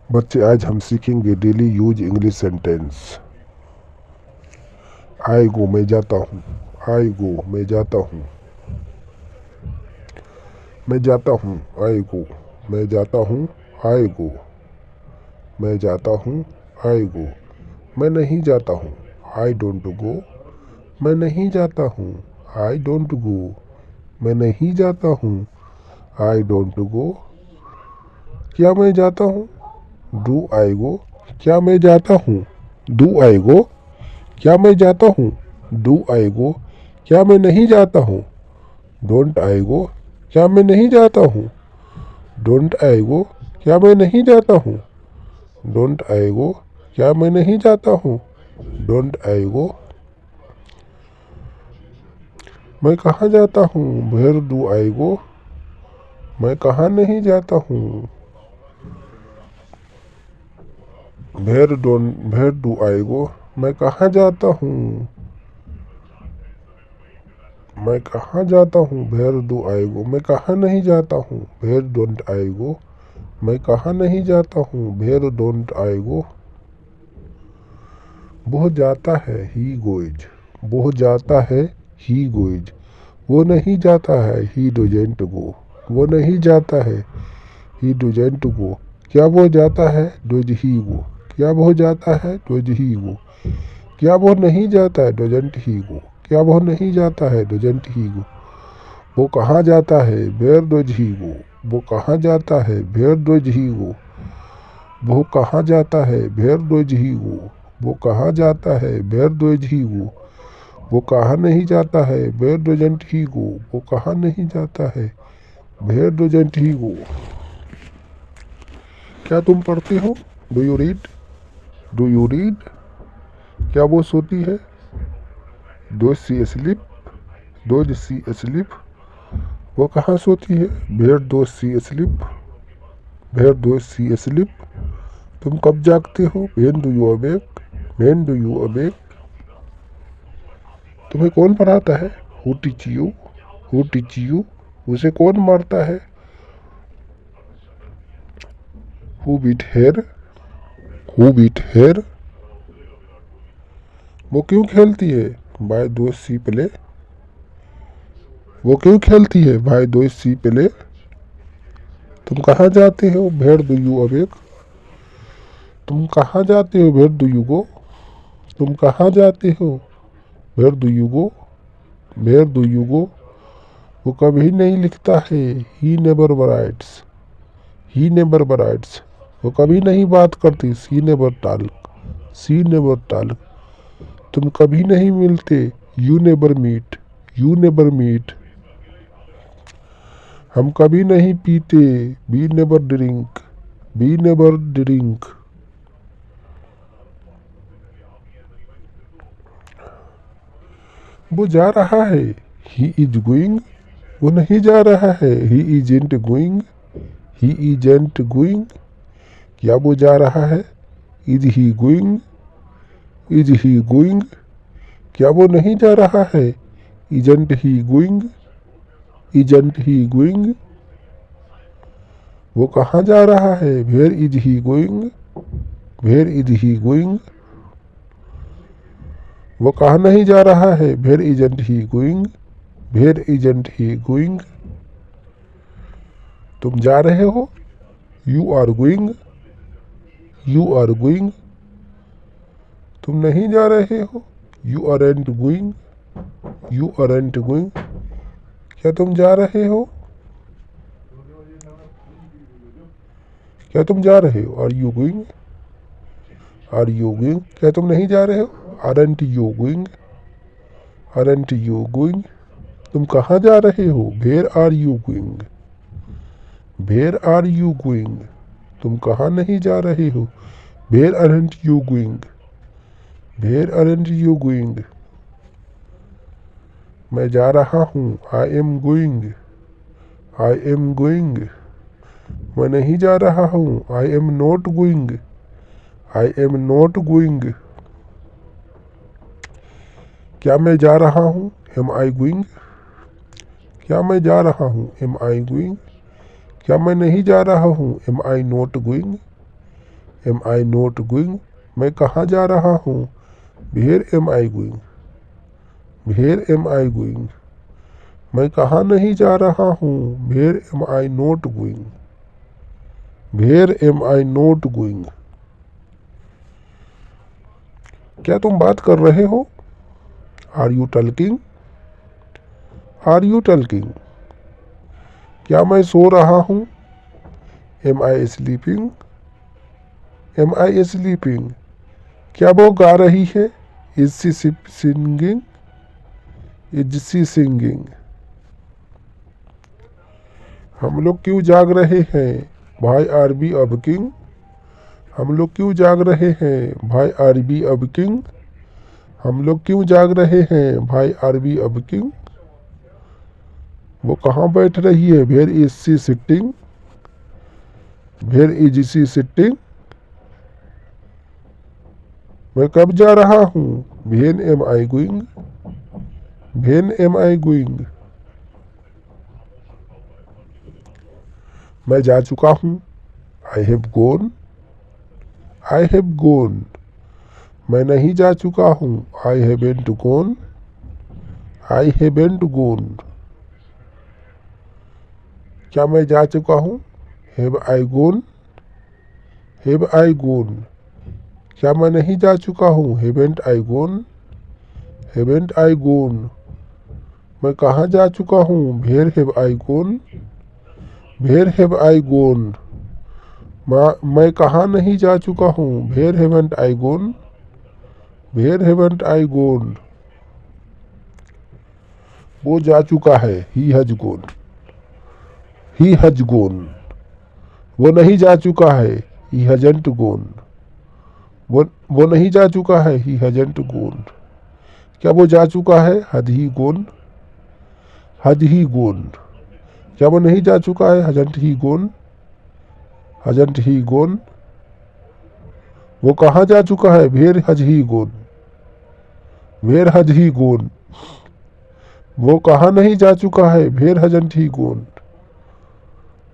बच्चे आज हम सीखेंगे डेली यूज इंग्लिश सेंटेंस। आई गो मैं जाता हूँ, आई गो मैं जाता हूँ, मैं जाता हूँ, आई गो, मैं जाता हूँ, आई गो, मैं जाता हूँ, आई गो, मैं नहीं जाता हूँ, आई डोंट गो, मैं नहीं जाता हूँ, आई डोंट गो, मैं नहीं जाता हूँ, आई डोंट गो। क्या मैं जाता हूँ? Do I go? क्या मैं जाता हूँ? Do I go? क्या मैं जाता हूँ? Do I go? क्या मैं नहीं जाता हूँ? Don't I go? क्या मैं नहीं जाता हूँ? Don't I go? क्या मैं नहीं जाता हूँ? Don't I go? क्या मैं नहीं जाता हूँ? Don't I go. मैं कहाँ जाता हूँ? Where do I go? मैं कहाँ नहीं जाता हूँ? Where do I go? मैं कहाँ जाता हूँ? मैं कहाँ जाता हूँ? Where do I go? मैं कहाँ नहीं जाता हूँ? Where don't I go? मैं कहाँ नहीं जाता हूँ? वेयर डोंट आई गो। वो जाता है, ही गोइज। वो जाता है, ही गोइज। वो नहीं जाता है, ही डोजेंट गो। वो नहीं जाता है, ही डोजेंट गो। क्या वो जाता है? डोज ही गो। क्या वो जाता है? डोज ही गो। क्या वो नहीं जाता है? डोजेंट ही गो। क्या वो नहीं जाता है? डोजेंट ही गो। वो कहाँ जाता है? Where dose he go. वो कहाँ जाता है? Where dose he go. वो कहाँ जाता है? Where dose he go. वो कहाँ जाता है? Where dose he go. वो कहाँ नहीं जाता है? Where डोजेंट he go. वो कहाँ नहीं जाता है? वेयर डोजेंट ही गो। क्या तुम पढ़ते हो? Do you read? Do you read? क्या वो सोती है? Dose she sleep? Dose she sleep? वो कहाँ सोती है? Where does she sleep? Where does she sleep? तुम कब जागते हो? When do you awake? When do you awake? तुम्हें कौन पढ़ाता है? Who teach you? Who teach you? उसे कौन मारता है? Who beat her? Who beat her? वो क्यों खेलती है? बाय दो सी प्ले? वो क्यों खेलती है? बाय दो सी प्ले? तुम कहाँ जाते हो? Where do you awake? तुम कहाँ जाते हो? Where do you go? तुम कहाँ जाते हो? Where do you go? Where do you go? वो कभी नहीं लिखता है, he never writes. He never writes. वो कभी नहीं बात करती, she never talk. She never talk. तुम कभी नहीं मिलते, you never meet. You never meet. हम कभी नहीं पीते, we never drink. We never drink. वो जा रहा है, ही इज गोइंग। वो नहीं जा रहा है, he isn't going. He isn't going. क्या वो जा रहा है? Is he going? Is he going? क्या वो नहीं जा रहा है? Isn't he going? Isn't he going? वो कहाँ जा रहा है? Where is he going? Where is he going? वो कहाँ नहीं जा रहा है? Where isn't he going? Where isn't he going? तुम जा रहे हो? You are going? You are going? तुम नहीं जा रहे हो? You aren't going? You aren't going? क्या तुम जा रहे हो? क्या तुम जा रहे हो? Are you going? Are you going? क्या तुम नहीं जा रहे हो? Aren't you going? Aren't you going? तुम कहाँ जा रहे हो? Where are you going? Where are you going? तुम कहाँ नहीं जा रहे हो? Where aren't you going? Where aren't you going? मैं जा रहा हूँ, I am going. I am going. मैं नहीं जा रहा हूँ, I am not going. I am not going. क्या मैं जा रहा हूँ? Am I going? क्या मैं जा रहा हूँ? Am I going? क्या मैं नहीं जा रहा हूँ? Am I not going? Am I not going, मैं कहाँ जा रहा हूँ? Where am I going, where am I going, मैं कहाँ नहीं जा रहा हूँ? Where am I not going, where am I not going. क्या तुम बात कर रहे हो? Are you talking, are you talking, क्या मैं सो रहा हूँ? Am I sleeping, am I sleeping, क्या वो गा रही है? Is she singing, is she singing. हम लोग क्यों जाग रहे हैं? भाई आर बी अब किंग, हम लोग क्यों जाग रहे हैं? भाई आर बी अब किंग, हम लोग क्यों जाग रहे हैं? भाई आर बी अब किंग। वो कहाँ बैठ रही है? Where is she sitting, where is she sitting, मैं कब जा रहा हूँ? When am I going, when am I going, मैं जा चुका हूँ। I have gone, I have gone, मैं नहीं जा चुका हूँ। I haven't gone, I haven't गोन, क्या मैं जा चुका हूँ? Have I gone, have I गोन, क्या मैं नहीं जा चुका हूँ? हैवेंट आई गोन, हैवेंट आई गोन, मैं कहाँ जा चुका हूँ? Where have I gone, where have I gone, मैं कहाँ नहीं जा चुका हूँ? Where haven't I gone, where haven't I gone, वो जा चुका है। He has gone, he has गोन, वो नहीं जा चुका है। ही हैजंट गोन, वो नहीं जा चुका है। ही हैजंट गोन, क्या वो जा चुका है? हद ही गोन, हद ही गोन, क्या वो नहीं जा चुका है? हजंट ही गोन, हजंट ही गोन, वो कहाँ जा चुका है? वेयर हज ही गोन, वेयर हज ही गोन, वो कहाँ नहीं जा चुका है? Where hasn't he gone,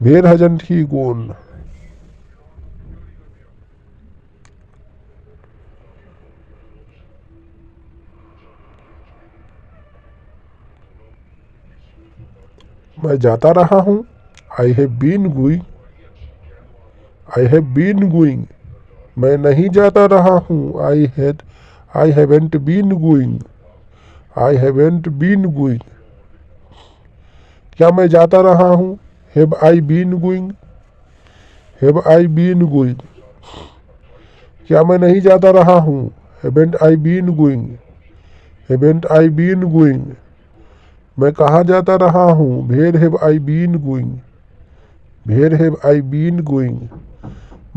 where hasn't he gone. मैं जाता रहा हूँ। I have been going, I have been going, मैं नहीं जाता रहा हूँ। I haven't been going, I haven't been going, क्या मैं जाता रहा हूँ? Have I been going, have I been going, क्या मैं नहीं जाता रहा हूँ? Haven't I been going, haven't I been going, मैं कहाँ जाता रहा हूँ? Where have I been going, where have I been going,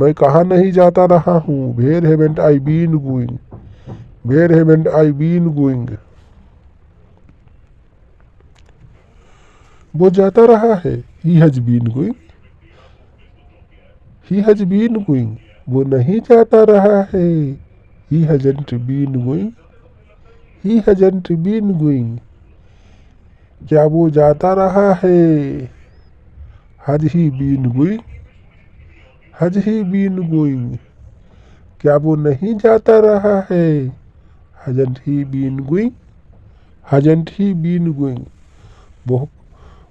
मैं कहाँ नहीं जाता रहा हूँ? Where haven't I been going, where haven't I been going, वो जाता रहा है। He has been going, he has been going, वो नहीं जाता रहा है। He hasn't been going, he hasn't been going, क्या वो जाता रहा है? Has he been going, has he been going, क्या वो नहीं जाता रहा है? Hasn't he been going, hasn't he been going, वो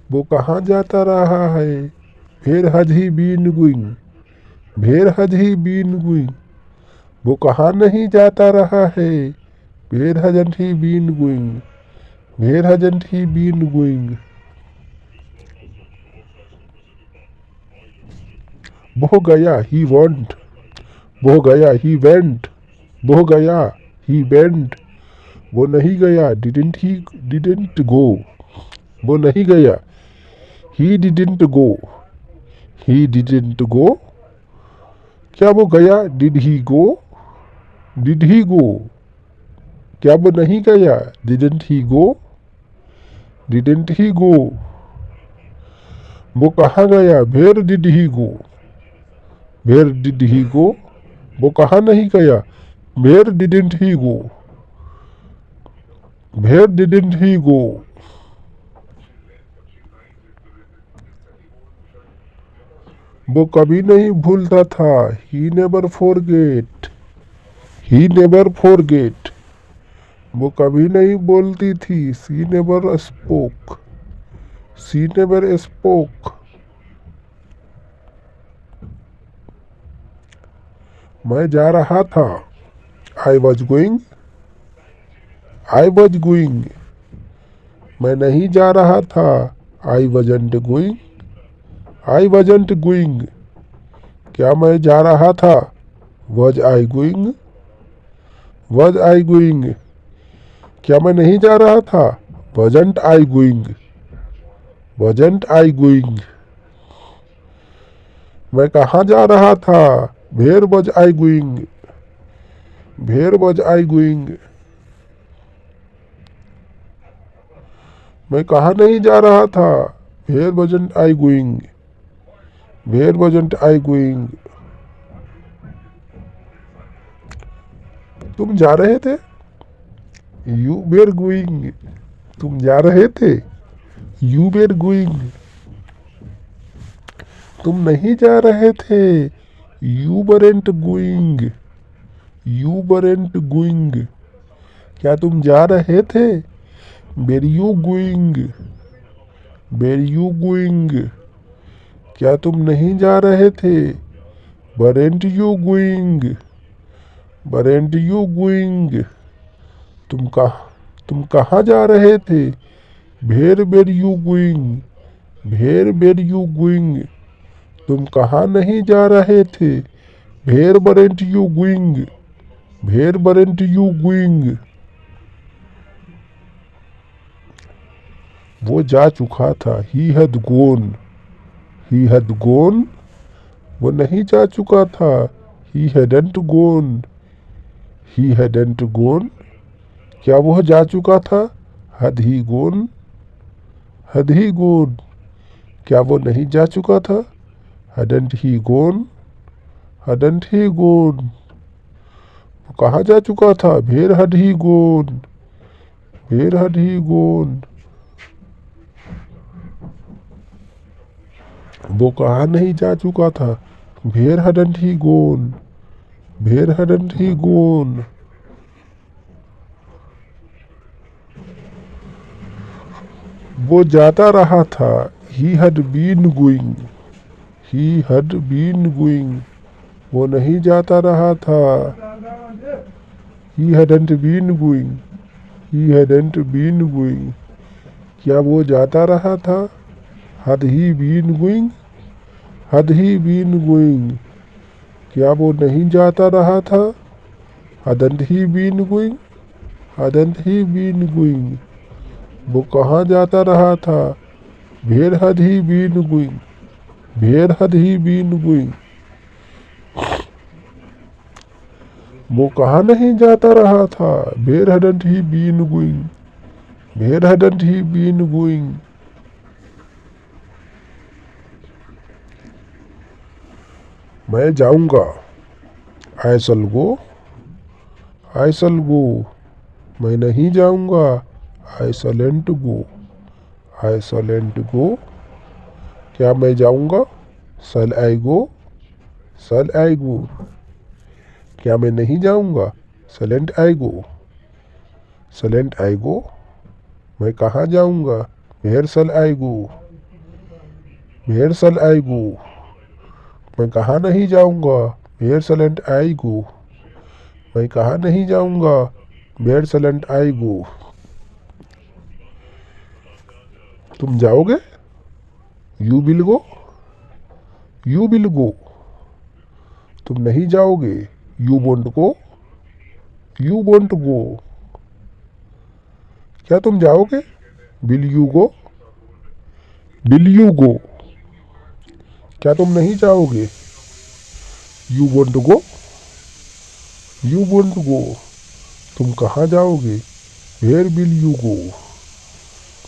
वो कहाँ जाता रहा है? Where has he been going, where has he been going, वो कहाँ नहीं जाता रहा है? Where hasn't he been going, where hasn't he been going. वो गया, ही वेंट, वो गया, ही वेंट, वो गया, ही वेंट, वो नहीं गया। डिडेंट गो, वो नहीं गया। He didn't go, he didn't go, क्या वो गया? Did he go, did he गो, क्या वो नहीं गया? Didn't he go, didn't he go, वो कहाँ गया? Where did he go, where did he go, वो कहाँ नहीं गया? Where didn't he go, where didn't he go, वो कभी नहीं भूलता था। He never forget. He never forget. वो कभी नहीं बोलती थी। She never spoke. She never spoke. मैं जा रहा था। I was going. I was going. मैं नहीं जा रहा था। I wasn't going. I wasn't going. क्या मैं जा रहा था? Was I going. Was I going. क्या मैं नहीं जा रहा था? Wasn't I going. Wasn't I going. मैं कहाँ जा रहा था? Where was I going. Where was I going. मैं कहाँ नहीं जा रहा था? Where wasn't I going. Where wasn't I going. तुम जा रहे थे। You were going. तुम जा रहे थे। You were going. तुम नहीं जा रहे थे। You weren't going. You weren't going. क्या तुम जा रहे थे? Were you going. Were you going. क्या तुम नहीं जा रहे थे? Weren't you going. Weren't you going. तुम कहाँ जा रहे थे? Where were you going. Where were you going. तुम कहाँ नहीं जा रहे थे? Where weren't you going. Where weren't you going. वो जा चुका था। He had gone. He had gone. वो नहीं जा चुका था। He hadn't gone. He hadn't gone. क्या वह जा चुका था? Had he gone. Had he gone. क्या वो नहीं जा चुका था? Hadn't he gone. Hadn't he gone. वो कहाँ जा चुका था? Where had he gone. Where had he gone. वो कहाँ नहीं जा चुका था? Where hadn't he gone. Where hadn't he gone. वो जाता रहा था। He had been going. He had been going. वो नहीं जाता रहा था। He hadn't been going. He hadn't been going. क्या वो जाता रहा था? Had he been going. Had he been going. क्या वो नहीं जाता रहा था? Hadn't he been going. Hadn't he been going. वो कहाँ जाता रहा था? Where had he been going. Where had he been going. वो कहाँ नहीं जाता रहा था? Where hadn't he been going. Where hadn't he been going. मैं जाऊंगा। आई शल गो। आई शल गो। मैं नहीं जाऊंगा। आई शलेंट गो। आई शलेंट गो। क्या मैं जाऊंगा? शल I go. Shall I go. क्या मैं नहीं जाऊंगा? शलेंट आई गो। शलेंट I go. मैं कहाँ जाऊंगा? Where shall I go. Where shall I go. मैं कहाँ नहीं जाऊंगा? Where shan't I go. मैं कहाँ नहीं जाऊंगा? Where shan't I go. तुम जाओगे? You will go. You will go. तुम नहीं जाओगे? You won't go. You won't go. क्या तुम जाओगे? Will you go. Will you go. क्या तुम नहीं जाओगे? You won't go. You won't go. तुम कहाँ जाओगे? Where will you go.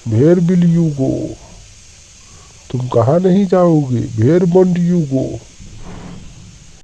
Where will you go. तुम कहाँ नहीं जाओगे? Where won't you go.